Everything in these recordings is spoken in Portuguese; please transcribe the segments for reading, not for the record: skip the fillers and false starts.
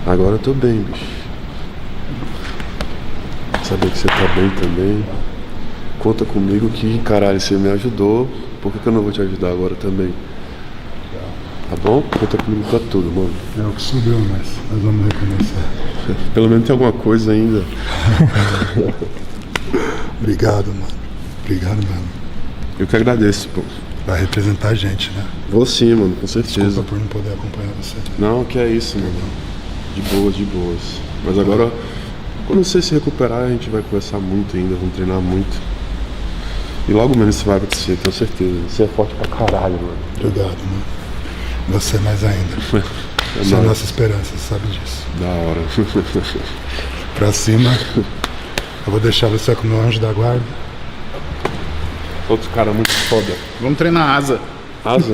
Agora eu tô bem, bicho. Saber que você tá bem também. Conta comigo que, caralho, você me ajudou. Por que eu não vou te ajudar agora também? Tá bom? Conta comigo pra tudo, mano. É o que subiu, mas nós vamos reconhecer. Pelo menos tem alguma coisa ainda. Obrigado, mano. Obrigado mesmo. Eu que agradeço, pô. Vai representar a gente, né? Vou sim, mano, com certeza. Desculpa por não poder acompanhar você. Não, que é isso, mano. De boas, de boas. Mas agora, quando você se recuperar, a gente vai conversar muito ainda, vamos treinar muito. E logo menos isso vai acontecer, tenho certeza. Você é forte pra caralho, mano. Obrigado, mano. Você mais ainda. Você é a nossa esperança, sabe disso. Da hora. Pra cima. Eu vou deixar você com o meu anjo da guarda. Outro cara muito foda. Vamos treinar asa. Asa?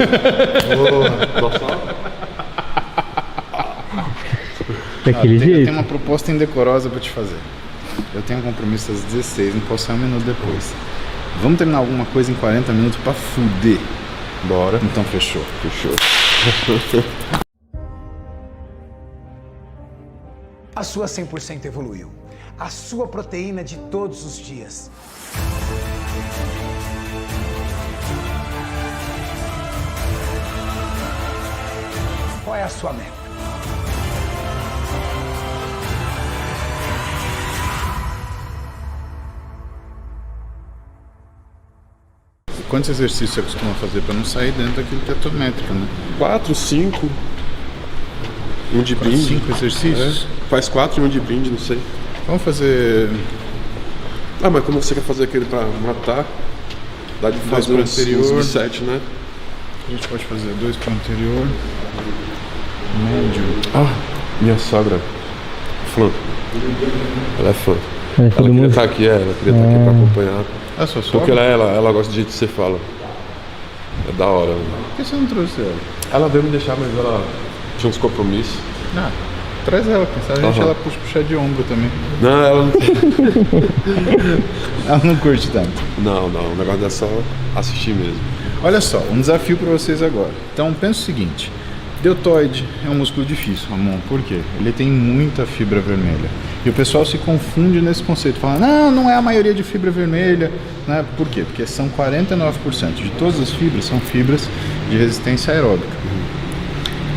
Daquele jeito. Tem uma proposta indecorosa pra te fazer. Eu tenho um compromisso às 16, não posso sair um minuto depois. Vamos treinar alguma coisa em 40 minutos pra fuder. Bora. Então fechou. Fechou. A sua 100% evoluiu. A sua proteína de todos os dias. Qual é a sua meta? Quantos exercícios você costuma fazer pra não sair dentro daquilo que é a tua métrica, né? 4, 5. Um de brinde. 5 exercícios? É. Faz 4 e um de brinde, não sei. Vamos fazer... Ah, mas como você quer fazer aquele pra matar, dá de Dois fazer pro uns anterior. 7, né? A gente pode fazer 2 para o anterior. Médio. Ah, minha sogra. Fã. Ela é fã. É, Ela todo queria mundo. estar aqui, ela queria estar aqui pra acompanhar. A sua Porque sogra? ela gosta do jeito que você fala. É da hora. Por que você não trouxe ela? Ela veio me deixar, mas ela tinha uns compromissos. Ah, traz ela, quem sabe a gente Aham. ela puxa de ombro também. Não, ela não. Ela não curte tanto. Não, o negócio é só assistir mesmo. Olha só, um desafio para vocês agora. Então pensa o seguinte, deltoide é um músculo difícil, Ramon, por quê? Ele tem muita fibra vermelha. E o pessoal se confunde nesse conceito, fala, não é a maioria de fibra vermelha, né? Por quê? Porque são 49% de todas as fibras são fibras de resistência aeróbica.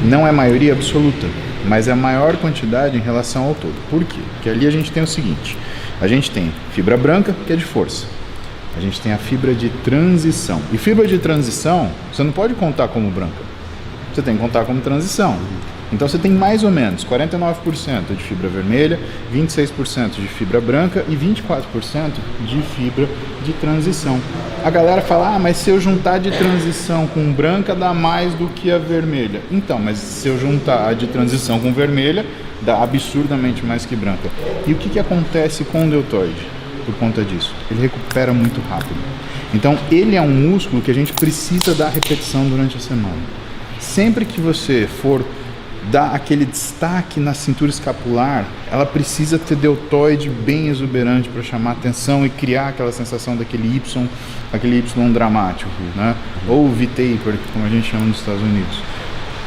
Não é maioria absoluta, mas é a maior quantidade em relação ao todo. Por quê? Porque ali a gente tem o seguinte, a gente tem fibra branca, que é de força. A gente tem a fibra de transição. E fibra de transição, você não pode contar como branca. Você tem que contar como transição. Então você tem mais ou menos 49% de fibra vermelha, 26% de fibra branca e 24% de fibra de transição. A galera fala, mas se eu juntar de transição com branca dá mais do que a vermelha. Então, mas se eu juntar a de transição com vermelha, dá absurdamente mais que branca. E o que acontece com o deltoide? Por conta disso, ele recupera muito rápido. Então ele é um músculo que a gente precisa dar repetição durante a semana. Sempre que você for dar aquele destaque na cintura escapular, ela precisa ter deltoide bem exuberante para chamar atenção e criar aquela sensação daquele Y dramático, né? Ou V-taper, como a gente chama nos Estados Unidos.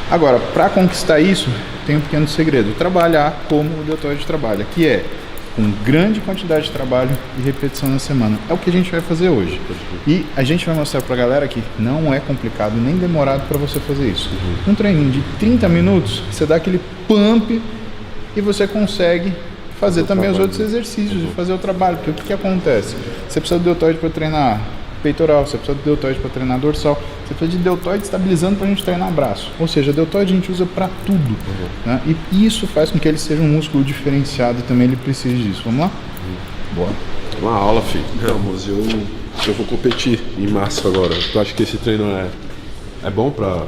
Agora, para conquistar isso, tem um pequeno segredo: trabalhar como o deltoide trabalha, que é com grande quantidade de trabalho e repetição na semana. É o que a gente vai fazer hoje. E a gente vai mostrar pra galera que não é complicado nem demorado para você fazer isso. Um treininho de 30 minutos, você dá aquele pump e você consegue fazer também os outros exercícios e fazer o trabalho. Porque o que acontece? Você precisa de deltoide para treinar peitoral, você precisa de deltoide para treinar dorsal, você precisa de deltoide estabilizando para a gente treinar braço. Ou seja, deltoide a gente usa para tudo, né? E isso faz com que ele seja um músculo diferenciado e também ele precise disso. Vamos lá? Bora. Uma aula, filho. Ramos, eu vou competir em março agora. Tu acha que esse treino é bom pra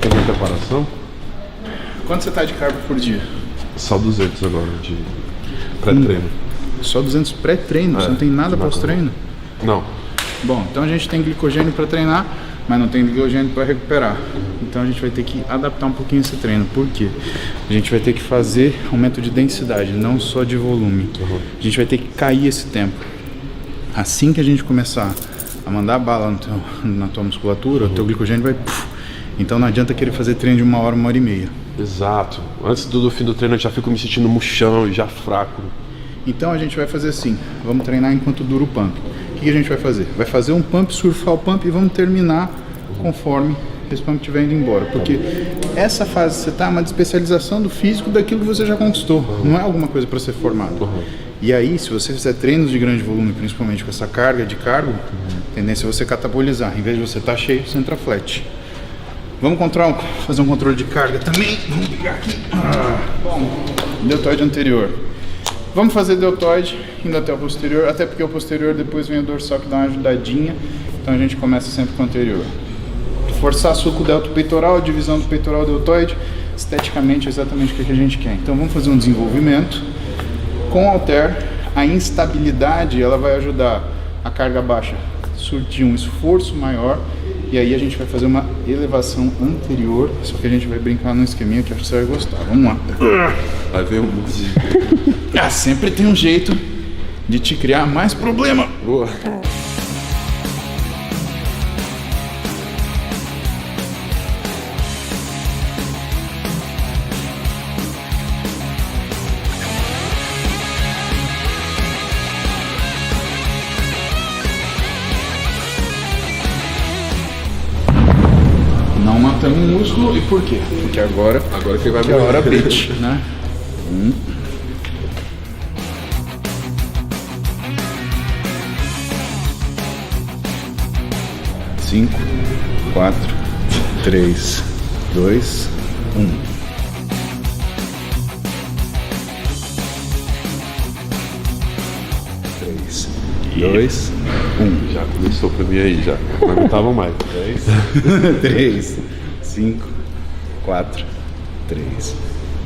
ter uma preparação? Quanto você tá de carbo por dia? Só 200 agora de pré-treino. Só 200 pré-treino? Você não tem nada pós-treino? Não. Bom, então a gente tem glicogênio para treinar, mas não tem glicogênio para recuperar. Então a gente vai ter que adaptar um pouquinho esse treino. Por quê? A gente vai ter que fazer aumento de densidade, não só de volume. A gente vai ter que cair esse tempo. Assim que a gente começar a mandar bala na tua musculatura, o teu glicogênio vai... Então não adianta querer fazer treino de 1 hora, 1 hora e meia. Exato. Antes do fim do treino eu já fico me sentindo murchão e já fraco. Então a gente vai fazer assim, vamos treinar enquanto dura o pump. O que a gente vai fazer? Vai fazer um pump, surfar o pump e vamos terminar conforme esse pump estiver indo embora. Porque essa fase que você está é uma especialização do físico daquilo que você já conquistou. Não é alguma coisa para ser formado. E aí, se você fizer treinos de grande volume, principalmente com essa carga de cargo, a tendência é você catabolizar. Em vez de você estar cheio, você entra flat. Vamos fazer um controle de carga também. Vamos pegar aqui. Bom, deltoide anterior. Vamos fazer deltoide indo até o posterior, até porque o posterior depois vem o dorsal que dá uma ajudadinha. Então a gente começa sempre com o anterior. Forçar suco delto peitoral, divisão do peitoral deltoide, esteticamente é exatamente o que a gente quer. Então vamos fazer um desenvolvimento com halter. A instabilidade ela vai ajudar a carga baixa a surtir um esforço maior. E aí a gente vai fazer uma elevação anterior, só que a gente vai brincar num esqueminha que acho que você vai gostar. Vamos lá. Vai ver um... Sempre tem um jeito de te criar mais problema. Boa. Não matamos o músculo. E por quê? Porque agora que vai é a hora bitch, né? 5, 4, 3, 2, 1. Três, 2, 1. Já começou pra mim aí, já. Não aguentava mais. 3, 5, 4, 3,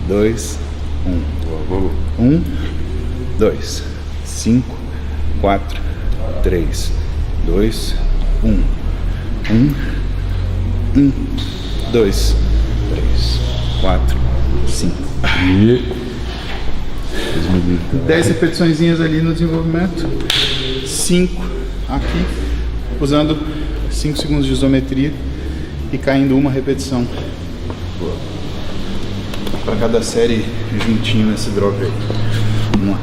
2, 1. Vamos. 1, 2, 5, 4, 3, 2, 1. 1, 2, 3, 4, 5. 10 repetiçõezinhas ali no desenvolvimento. 5 aqui, usando 5 segundos de isometria e caindo uma repetição para cada série juntinho nesse drop aí. Vamos lá.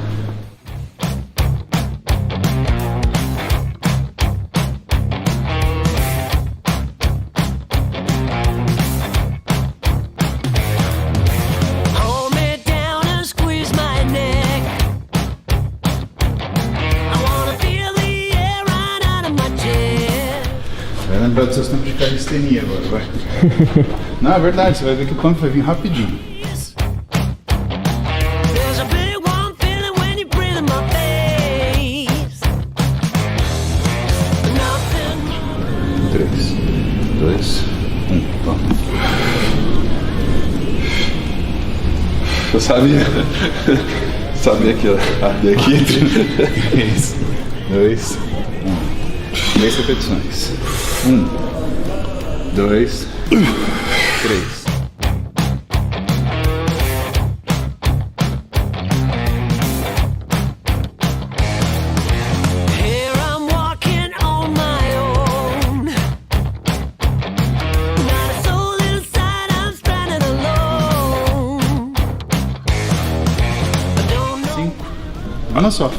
Vai lembrar dos seus tempos de calistenia agora, vai. Não, é verdade, você vai ver que o pump vai vir rapidinho. Três, 2, 1, vamos. Eu sabia que ia arder aqui. 3, 2, 1. 3 repetições. 1, 2, 3. Olha só.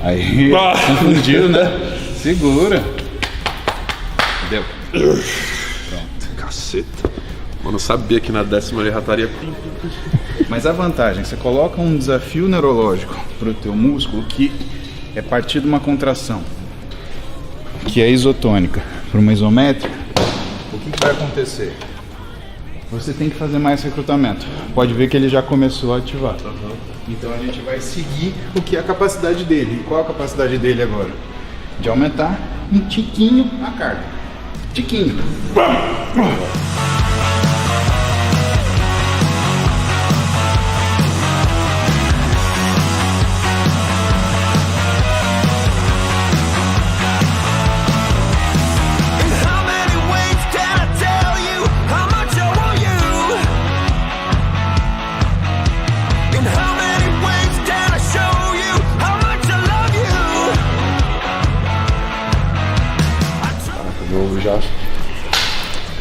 Aí, confundiu, né? Segura. Deu. Pronto. Caceta. Mano, eu sabia que na 10ª eu já estaria... Mas a vantagem, você coloca um desafio neurológico pro teu músculo que é partir de uma contração, que é isotônica, para uma isométrica, o que vai acontecer? Você tem que fazer mais recrutamento. Pode ver que ele já começou a ativar. Então a gente vai seguir o que é a capacidade dele. E qual a capacidade dele agora? De aumentar um tiquinho a carga. Tiquinho.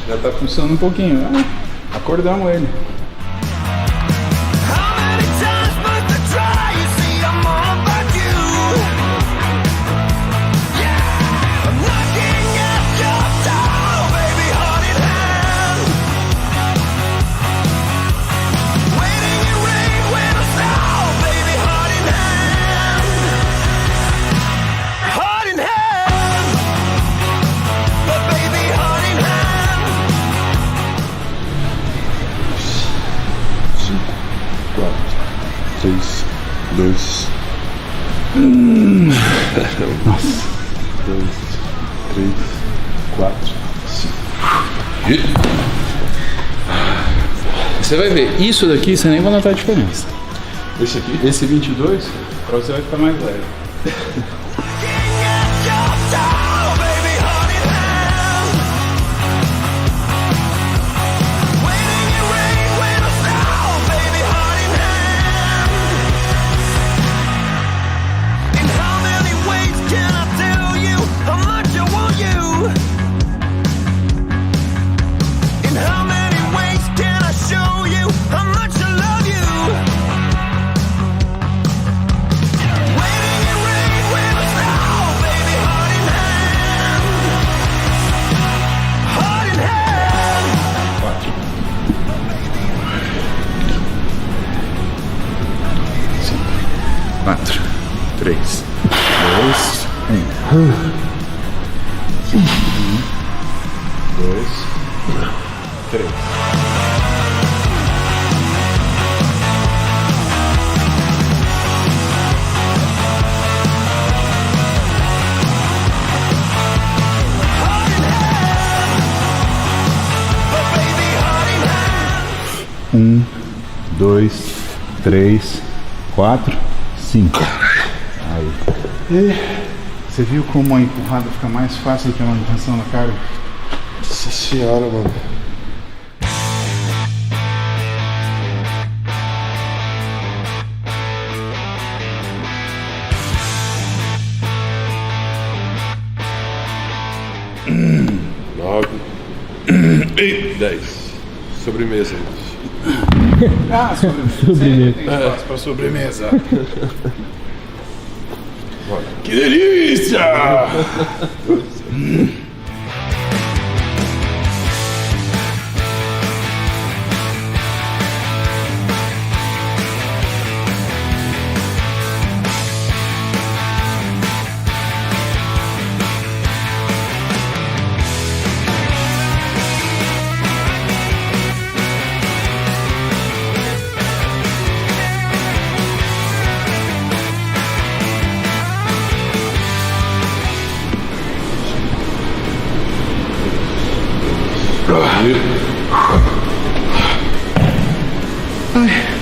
Já tá funcionando um pouquinho. Acordamos ele. 6, 2. Nossa. 2, 3, 4, 5. Você vai ver, isso daqui você nem vai notar a diferença. Esse aqui? Esse 22, pra você vai ficar mais leve. Quatro, 3, 2, 1. 2, 3. Um, 2, 3, 4, 5. Aí. Você viu como a empurrada fica mais fácil do que a manutenção da carga? Nossa senhora, mano. Nove. 10. Sobremesa. Ah, Sobremesa. Tem espaço pra sobremesa. Que delícia!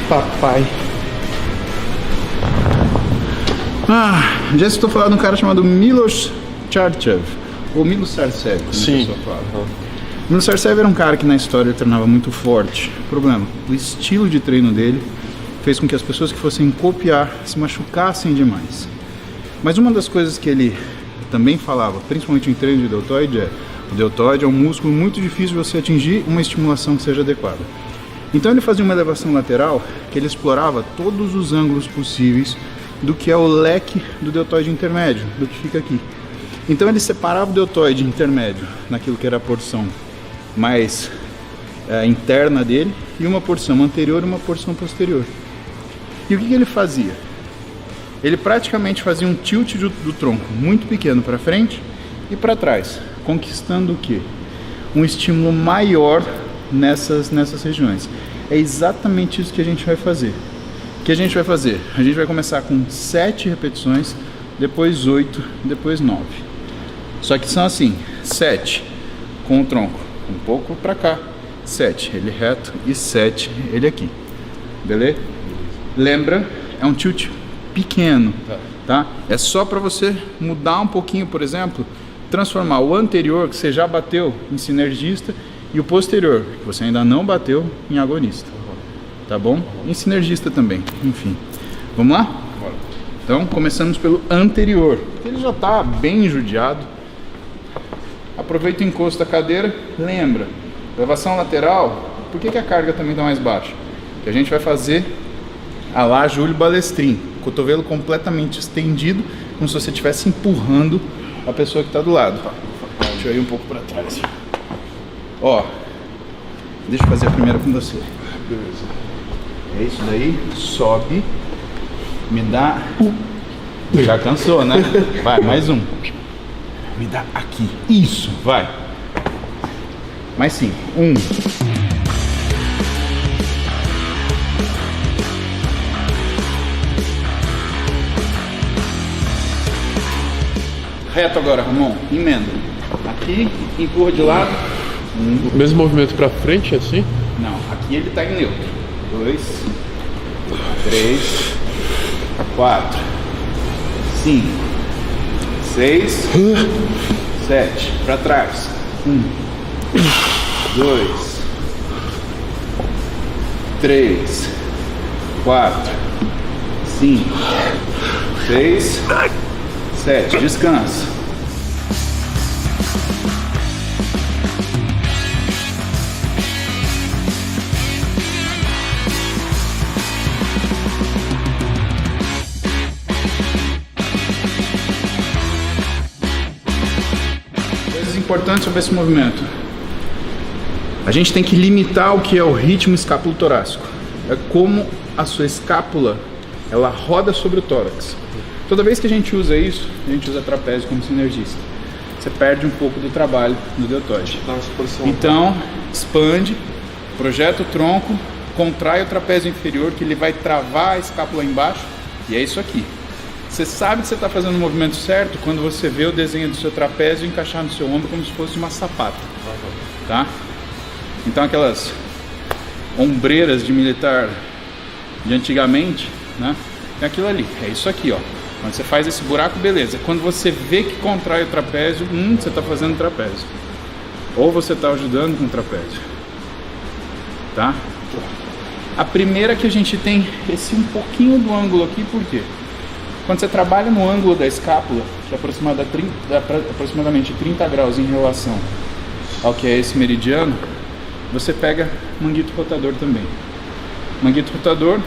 Papai. Já estou falando de um cara chamado Milos Sarcev, ou Milos Sarcev, como Sim. a pessoa fala. Milos Sarcev era um cara que na história ele treinava muito forte. Problema, o estilo de treino dele fez com que as pessoas que fossem copiar se machucassem demais. Mas uma das coisas que ele também falava, principalmente em treino de deltoide, o deltoide é um músculo muito difícil de você atingir uma estimulação que seja adequada. Então ele fazia uma elevação lateral que ele explorava todos os ângulos possíveis do que é o leque do deltoide intermédio, do que fica aqui. Então ele separava o deltoide intermédio naquilo que era a porção mais interna dele e uma porção anterior e uma porção posterior. E o que ele fazia? Ele praticamente fazia um tilt do tronco muito pequeno para frente e para trás, conquistando o quê? Um estímulo maior nessas regiões. É exatamente isso que a gente vai fazer. O que a gente vai fazer? A gente vai começar com 7 repetições, depois 8, depois 9. Só que são assim, 7 com o tronco um pouco para cá, 7 ele reto e 7 ele aqui. Beleza? Lembra, é um tilt pequeno, tá? É só para você mudar um pouquinho, por exemplo, transformar o anterior que você já bateu em sinergista e o posterior, que você ainda não bateu, em agonista. Tá bom? Em sinergista também, enfim. Vamos lá? Então, começamos pelo anterior. Ele já está bem judiado. Aproveita o encosto da cadeira. Lembra, elevação lateral, por que a carga também está mais baixa? Que a gente vai fazer a lá Júlio Balestrin. Cotovelo completamente estendido, como se você estivesse empurrando a pessoa que está do lado. Deixa eu ir um pouco para trás. Ó, deixa eu fazer a primeira com você. Beleza. É isso daí, sobe, me dá... Já cansou, né? Vai, mais um. Me dá aqui. Isso, vai. Mais 5. 1. Reto agora, Ramon. Emenda. Aqui, empurra de lado. O mesmo movimento pra frente, assim? Não, aqui ele tá em neutro. 2, 3, 4, 5, 6, 7. Pra trás. 1, 2, 3, 4, 5, 6, 7. Descansa. Coisas importantes sobre esse movimento. A gente tem que limitar o que é o ritmo escapulo-torácico. É como a sua escápula, ela roda sobre o tórax. Toda vez que a gente usa isso, a gente usa trapézio como sinergista. Você perde um pouco do trabalho do deltoide. Então, expande, projeta o tronco, contrai o trapézio inferior, que ele vai travar a escápula embaixo, e é isso aqui. Você sabe que você está fazendo o movimento certo quando você vê o desenho do seu trapézio encaixar no seu ombro como se fosse uma sapata. Tá? Então aquelas ombreiras de militar de antigamente, né? É aquilo ali, é isso aqui, ó. Quando você faz esse buraco, beleza. Quando você vê que contrai o trapézio, você está fazendo trapézio. Ou você está ajudando com o trapézio. Tá? A primeira que a gente tem esse um pouquinho do ângulo aqui, por quê? Quando você trabalha no ângulo da escápula, que é aproximadamente 30 graus em relação ao que é esse meridiano, você pega manguito rotador também. Manguito rotador,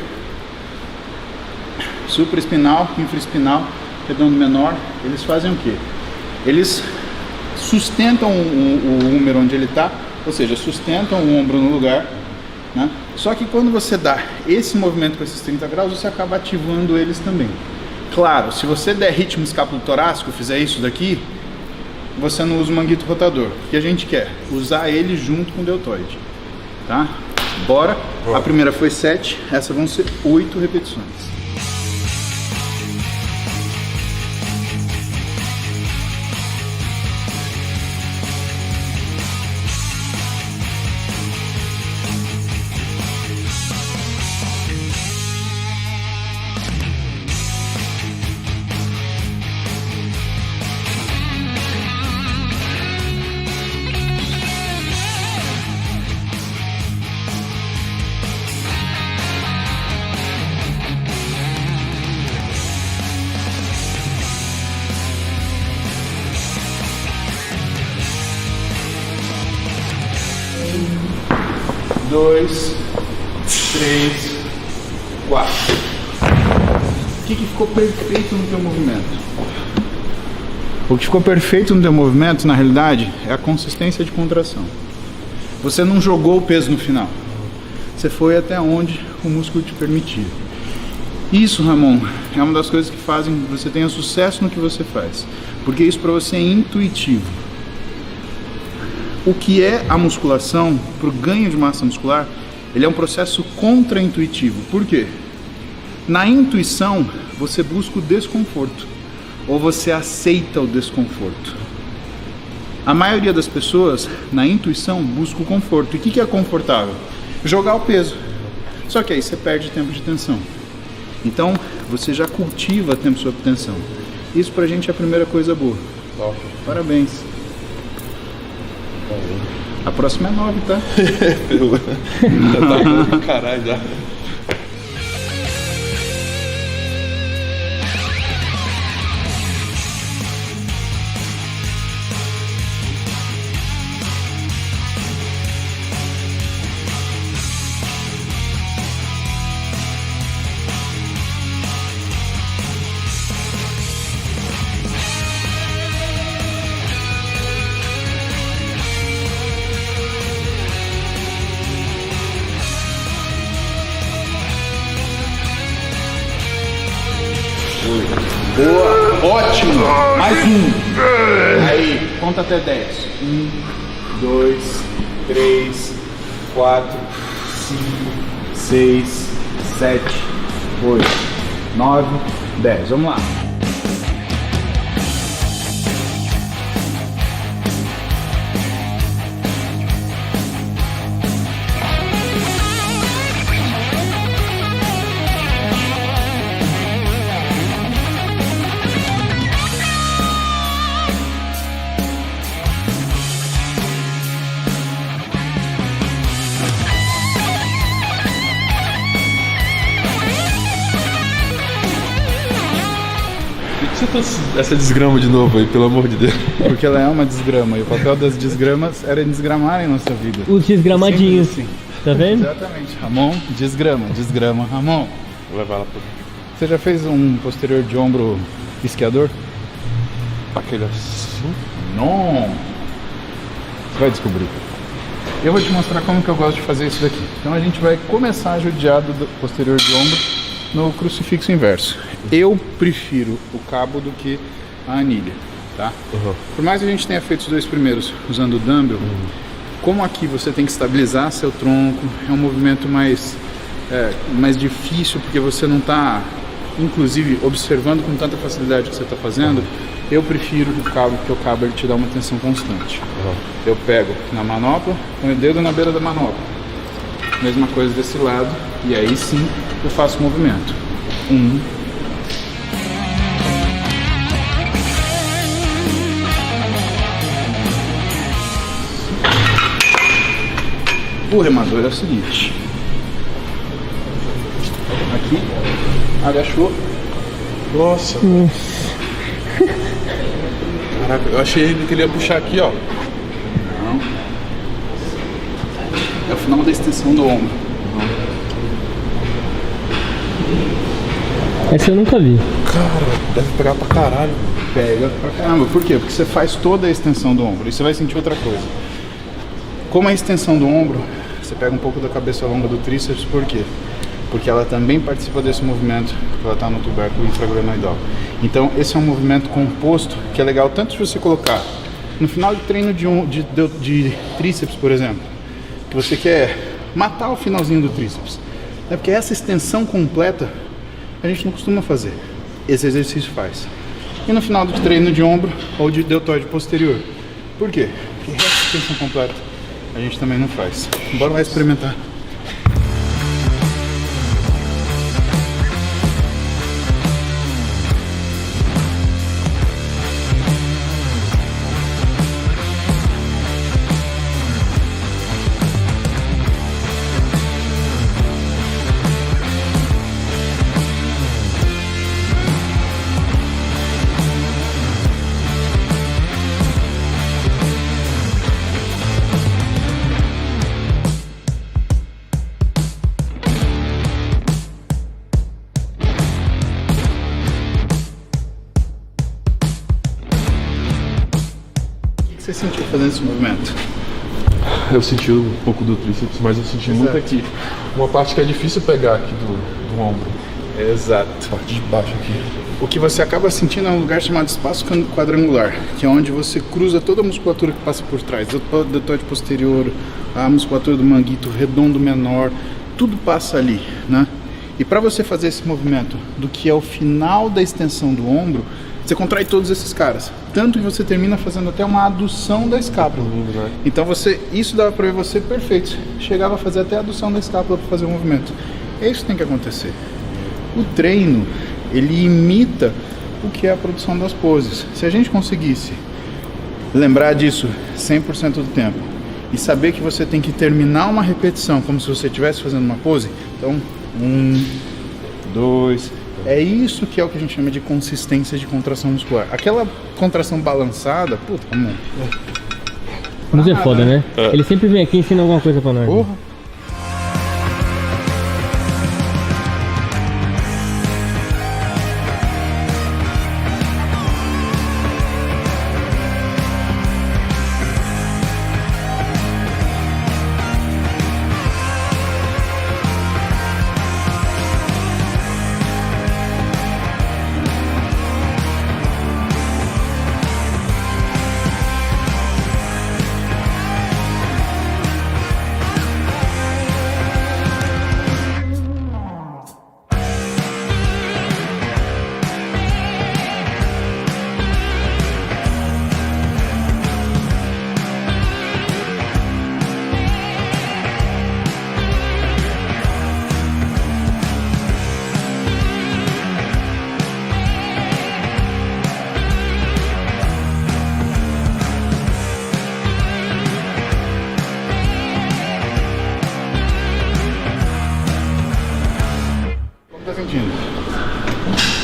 supraespinal, infraespinal, redondo menor, eles fazem o quê? Eles sustentam o húmero onde ele está, ou seja, sustentam o ombro no lugar, né? Só que quando você dá esse movimento com esses 30 graus, você acaba ativando eles também. Claro, se você der ritmo escapulo-torácico, fizer isso daqui, você não usa o manguito rotador. O que a gente quer? Usar ele junto com o deltoide. Tá? Bora. A primeira foi 7, essas vão ser 8 repetições. Dois, 3, 4. O que ficou perfeito no teu movimento? O que ficou perfeito no teu movimento, na realidade, é a consistência de contração. Você não jogou o peso no final. Você foi até onde o músculo te permitiu. Isso, Ramon, é uma das coisas que fazem que você tenha sucesso no que você faz. Porque isso para você é intuitivo. O que é a musculação, para o ganho de massa muscular, ele é um processo contra-intuitivo. Por quê? Na intuição, você busca o desconforto, ou você aceita o desconforto. A maioria das pessoas, na intuição, busca o conforto. E o que é confortável? Jogar o peso. Só que aí você perde tempo de tensão. Então, você já cultiva tempo sob tensão. Isso pra gente é a primeira coisa boa. Parabéns. A próxima é 9, tá? Já tá bom pra caralho já. Boa, ótimo! Mais um! Aí, conta até 10. 1, 2, 3, 4, 5, 6, 7, 8, 9, 10. Vamos lá! você trouxe essa desgrama de novo aí, pelo amor de Deus? Porque ela é uma desgrama e o papel das desgramas era desgramarem nossa vida. Os desgramadinhos. Sempre assim. Tá vendo? Exatamente. Ramon, desgrama, Ramon. Vou levar ela pro... Você já fez um posterior de ombro esquiador? Aquele assim? Não. Você vai descobrir. Eu vou te mostrar como que eu gosto de fazer isso daqui. Então a gente vai começar judiado do posterior de ombro no crucifixo inverso. Eu prefiro o cabo do que a anilha, tá? Por mais que a gente tenha feito os dois primeiros usando o dumbbell, como aqui você tem que estabilizar seu tronco, é um movimento mais difícil porque você não está, inclusive, observando com tanta facilidade o que você está fazendo. Eu prefiro o cabo, porque o cabo ele te dá uma tensão constante. Eu pego na manopla, ponho o dedo na beira da manopla. Mesma coisa desse lado, e aí sim eu faço o movimento. O remador é o seguinte. Aqui, agachou. Nossa. Caraca, eu achei que ele ia puxar aqui, ó. Não. É o final da extensão do ombro. Essa eu nunca vi. Cara, deve pegar pra caralho. Pega pra caramba. Por quê? Porque você faz toda a extensão do ombro e você vai sentir outra coisa. Como a extensão do ombro, você pega um pouco da cabeça longa do tríceps, por quê? Porque ela também participa desse movimento, porque ela está no tubérculo infraglenoidal. Então, esse é um movimento composto que é legal tanto se você colocar no final de treino de tríceps, por exemplo, que você quer matar o finalzinho do tríceps. É porque essa extensão completa a gente não costuma fazer. Esse exercício faz. E no final do treino de ombro ou de deltoide posterior. Por quê? Porque essa extensão completa a gente também não faz. Bora lá experimentar. Você sentiu fazendo esse movimento? Eu senti um pouco do tríceps, mas eu senti muito aqui. Uma parte que é difícil pegar aqui do ombro. Exato. A parte de baixo aqui. O que você acaba sentindo é um lugar chamado espaço quadrangular, que é onde você cruza toda a musculatura que passa por trás, o deltoide posterior, a musculatura do manguito redondo menor, tudo passa ali, né? E para você fazer esse movimento do que é o final da extensão do ombro, você contrai todos esses caras, tanto que você termina fazendo até uma adução da escápula. Então isso dava para ver você perfeito. Chegava a fazer até a adução da escápula para fazer o movimento. É isso que tem que acontecer. O treino, ele imita o que é a produção das poses. Se a gente conseguisse lembrar disso 100% do tempo e saber que você tem que terminar uma repetição como se você estivesse fazendo uma pose, então 1, 2... É isso que é o que a gente chama de consistência de contração muscular. Aquela contração balançada, puta, amor. Mas é foda, né? Ele sempre vem aqui e ensina alguma coisa pra nós. Porra. Como tá sentindo?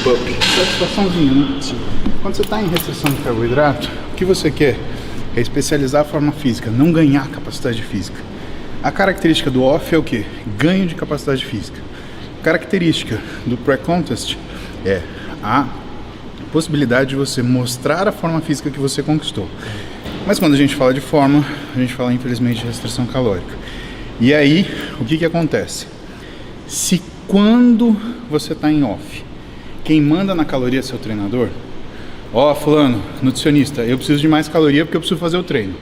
Satisfaçãozinha, né? Sim. Quando você está em restrição de carboidrato, o que você quer é especializar a forma física, não ganhar capacidade física. A característica do off é o quê? Ganho de capacidade física. A característica do pré-contest é a possibilidade de você mostrar a forma física que você conquistou. Mas quando a gente fala de forma, a gente fala infelizmente de restrição calórica. E aí, o que acontece? Se quando você está em off, quem manda na caloria é seu treinador, fulano, nutricionista, eu preciso de mais caloria porque eu preciso fazer o treino.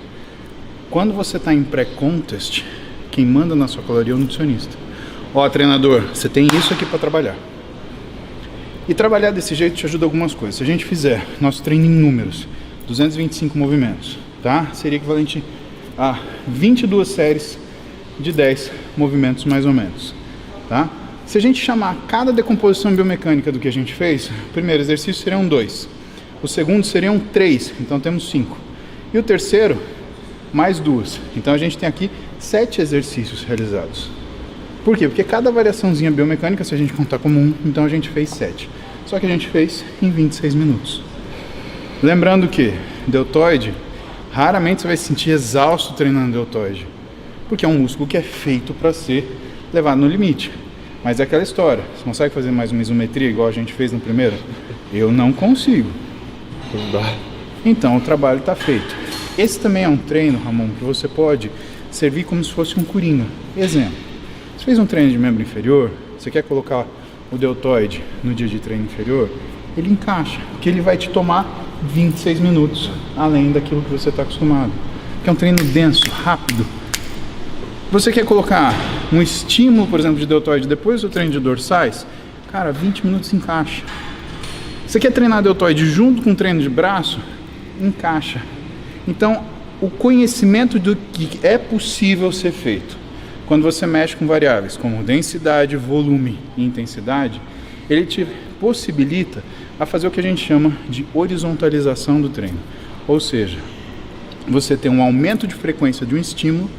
Quando você está em pré-contest, quem manda na sua caloria é o nutricionista. Treinador, você tem isso aqui para trabalhar. E trabalhar desse jeito te ajuda algumas coisas. Se a gente fizer nosso treino em números, 225 movimentos, tá? Seria equivalente a 22 séries de 10 movimentos mais ou menos, tá? Se a gente chamar cada decomposição biomecânica do que a gente fez, o primeiro exercício seriam 2, o segundo seriam 3, então temos 5, e o terceiro, mais 2, então a gente tem aqui 7 exercícios realizados. Por quê? Porque cada variaçãozinha biomecânica, se a gente contar como 1, então a gente fez 7, só que a gente fez em 26 minutos. Lembrando que deltoide, raramente você vai se sentir exausto treinando deltoide, porque é um músculo que é feito para ser levado no limite. Mas é aquela história, você consegue fazer mais uma isometria igual a gente fez no primeiro? Eu não consigo. Não dá. Então o trabalho está feito. Esse também é um treino, Ramon, que você pode servir como se fosse um coringa. Exemplo, você fez um treino de membro inferior, você quer colocar o deltoide no dia de treino inferior, ele encaixa, porque ele vai te tomar 26 minutos, além daquilo que você está acostumado. Que é um treino denso, rápido. Você quer colocar um estímulo, por exemplo, de deltoide depois do treino de dorsais, cara, 20 minutos encaixa. Você quer treinar deltoide junto com o treino de braço? Encaixa. Então, o conhecimento do que é possível ser feito, quando você mexe com variáveis como densidade, volume e intensidade, ele te possibilita a fazer o que a gente chama de horizontalização do treino. Ou seja, você tem um aumento de frequência de um estímulo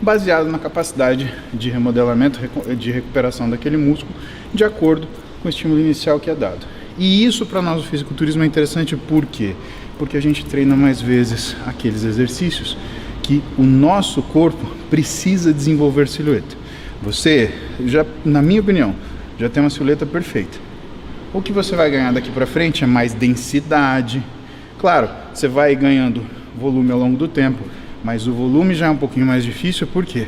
baseado na capacidade de remodelamento, de recuperação daquele músculo, de acordo com o estímulo inicial que é dado. E isso para nós o fisiculturismo é interessante por quê? Porque a gente treina mais vezes aqueles exercícios que o nosso corpo precisa desenvolver silhueta. Você, já, na minha opinião, já tem uma silhueta perfeita. O que você vai ganhar daqui para frente é mais densidade. Claro, você vai ganhando volume ao longo do tempo, mas o volume já é um pouquinho mais difícil, porque,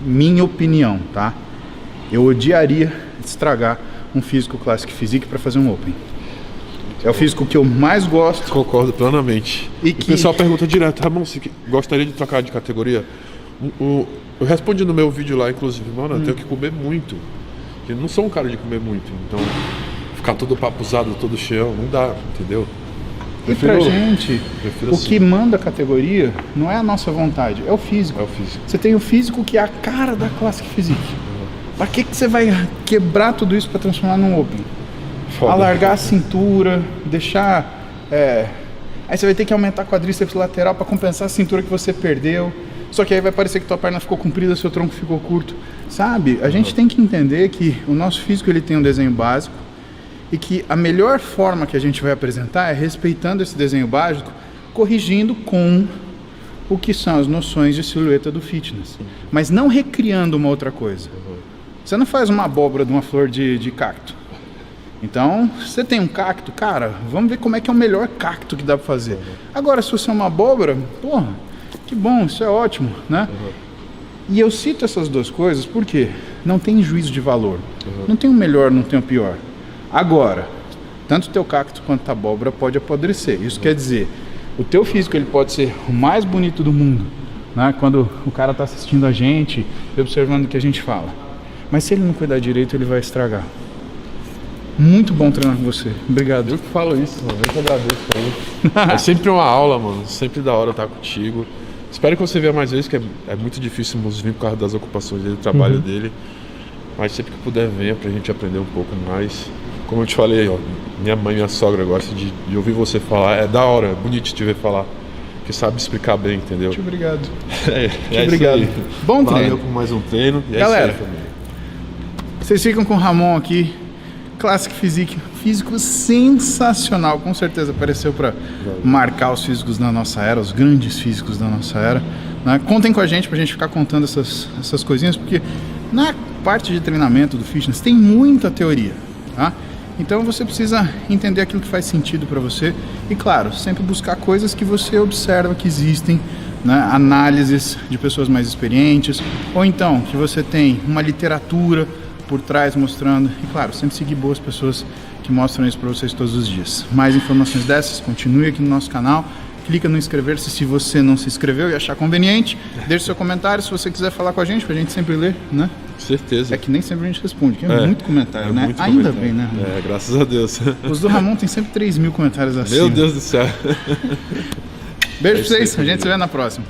minha opinião, tá? Eu odiaria estragar um físico Classic Physique para fazer um Open. É o físico que eu mais gosto. Concordo plenamente. E o pessoal pergunta direto, Ramon, você gostaria de trocar de categoria? Eu respondi no meu vídeo lá, inclusive, mano, eu tenho que comer muito. Eu não sou um cara de comer muito, então ficar todo papuzado, todo cheio, não dá, entendeu? E pra gente, o que manda a categoria não é a nossa vontade, é o físico. É o físico. Você tem o físico que é a cara da Classic Physique. Pra que você vai quebrar tudo isso pra transformar num Open? Foda. Alargar a cintura, deixar... Aí você vai ter que aumentar quadríceps lateral pra compensar a cintura que você perdeu. Só que aí vai parecer que tua perna ficou comprida, seu tronco ficou curto. Sabe? A gente tem que entender que o nosso físico ele tem um desenho básico, e que a melhor forma que a gente vai apresentar é respeitando esse desenho básico, corrigindo com o que são as noções de silhueta do fitness, mas não recriando uma outra coisa. Você não faz uma abóbora de uma flor de cacto. Então, você tem um cacto, cara, vamos ver como é que é o melhor cacto que dá pra fazer. Agora, se você é uma abóbora, porra, que bom, isso é ótimo, né? E eu cito essas duas coisas porque não tem juízo de valor. Não tem o melhor, não tem o pior. Agora, tanto o teu cacto quanto a abóbora pode apodrecer. Isso quer dizer, o teu físico ele pode ser o mais bonito do mundo, né? Quando o cara está assistindo a gente, observando o que a gente fala. Mas se ele não cuidar direito, ele vai estragar. Muito bom treinar com você. Obrigado. Eu que falo isso, mano. Eu que agradeço aí. É sempre uma aula, mano. Sempre da hora estar contigo. Espero que você venha mais vezes, que é muito difícil nos vir por causa das ocupações dele, do trabalho dele. Mas sempre que puder, venha pra gente aprender um pouco mais. Como eu te falei, ó, minha mãe e minha sogra gostam de ouvir você falar. É da hora, é bonito te ver falar. Porque sabe explicar bem, entendeu? Muito obrigado. Muito obrigado. Bom treino. Valeu por mais um treino. E galera, é isso aí, vocês ficam com o Ramon aqui. Classic Physique, físico sensacional, com certeza apareceu para marcar os físicos da nossa era, os grandes físicos da nossa era, né? Contem com a gente pra gente ficar contando essas coisinhas, porque na parte de treinamento do fitness tem muita teoria, tá? Então você precisa entender aquilo que faz sentido para você e, claro, sempre buscar coisas que você observa que existem, né? Análises de pessoas mais experientes, ou então que você tem uma literatura por trás mostrando, e claro, sempre seguir boas pessoas que mostram isso para vocês todos os dias. Mais informações dessas, continue aqui no nosso canal, clica no inscrever-se se você não se inscreveu e achar conveniente, deixe seu comentário se você quiser falar com a gente sempre ler, né? Certeza. É que nem sempre a gente responde, que é muito comentário, né? Muito Ainda comentário. bem, né? É, graças a Deus. Os do Ramon tem sempre 3.000 comentários assim. Meu Deus do céu. Beijo pra vocês, a gente se vê na próxima.